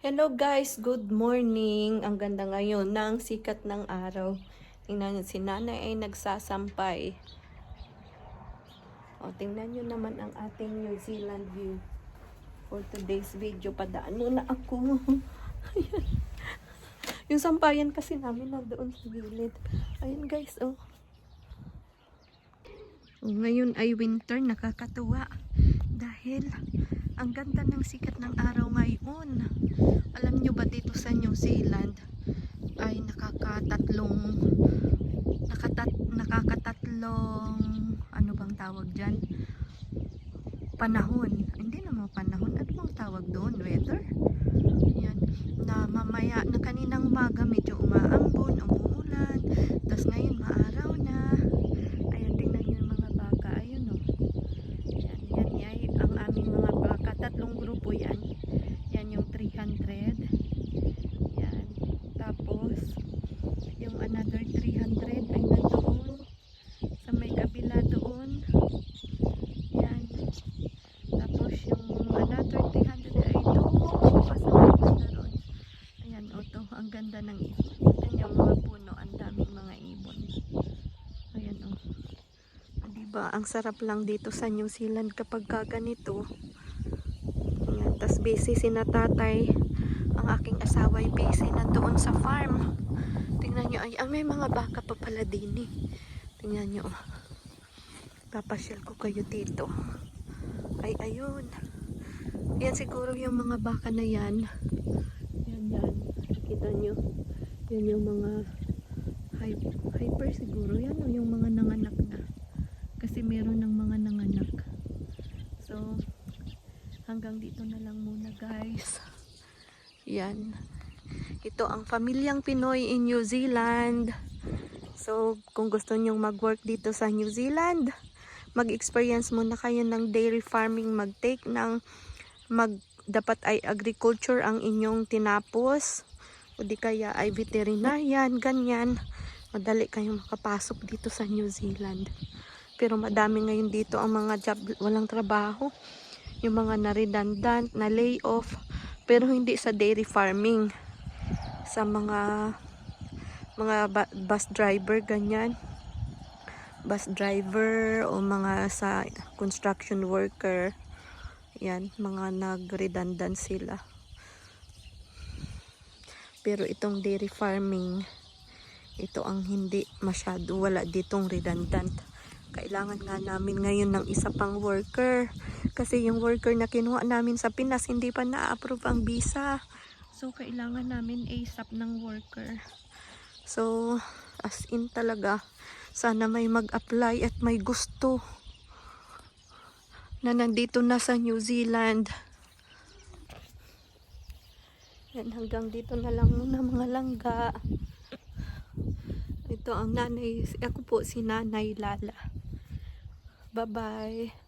Hello guys, good morning. Ang ganda ngayon ng sikat ng araw. Tingnan nyo, si nanay ay nagsasampay. O, tingnan nyo naman ang ating New Zealand view. For today's video, padaan muna ako. Ayan. Yung sampayan kasi namin nandoon sa gilid. Ayun guys, oh. Ngayon ay winter, nakakatuwa. Dahil ang ganda ng sikat ng araw ngayon. Alam nyo ba dito sa New Zealand ay nakakatatlong ano bang tawag dyan? Panahon. Hindi naman panahon. Ano bang tawag doon? Weather? Yan. Na mamaya, na kaninang umaga medyo umaambon, umuulan. Tapos ngayon maaraw na. Ayan, tingnan nyo yung mga baka. Ayun o. Yan, yan. Ang aming mga baka. Tatlong grupo yan. Yan yung 300. Yan. Tapos, yung another 300 ay nandoon. Sa may kabila doon. Yan. Tapos, yung another 300 ay doon. Pa sa may banda doon. Ayan, oto. Ang ganda ng ibon. Yan yung mga puno. Ang daming mga ibon. Ayan, o. Diba, ang sarap lang dito sa New Zealand kapag ganito. Ayan, tas busy si na tatay. Ang aking asawa ay busy nandoon sa farm. Tingnan nyo, ay, may mga baka pa pala din eh. Tingnan nyo. Papasyal ko kayo dito. Ay, ayun. Yan siguro yung mga baka na yan. Yan, yan. Kita nyo. Yan yung mga hyper siguro. Yan o, yung mga nanganak na. Kasi meron ng mga nanganak. So, hanggang dito na lang muna guys. Yan. Ito ang pamilyang Pinoy in New Zealand. So, kung gusto nyong mag-work dito sa New Zealand, mag-experience muna kayo ng dairy farming, mag-take ng, dapat ay agriculture ang inyong tinapos, o di kaya ay veterinarian, ganyan. Madali kayong makapasok dito sa New Zealand. Pero madami ngayon dito ang mga job, walang trabaho. Yung mga na-redundant, na layoff, pero hindi sa dairy farming. Sa mga bus driver, ganyan. Bus driver o mga sa construction worker. Yan, mga nag-redundant sila. Pero itong dairy farming, ito ang hindi masyado, wala ditong redundant. Kailangan nga namin ngayon ng isa pang worker. Kasi yung worker na kinuha namin sa Pinas, hindi pa na-approve ang visa. So, kailangan namin ASAP ng worker. So, as in talaga, sana may mag-apply at may gusto na nandito na sa New Zealand. Yan, hanggang dito na lang muna mga langga. Ito ang nanay, ako po si Nanay Lala. Bye-bye.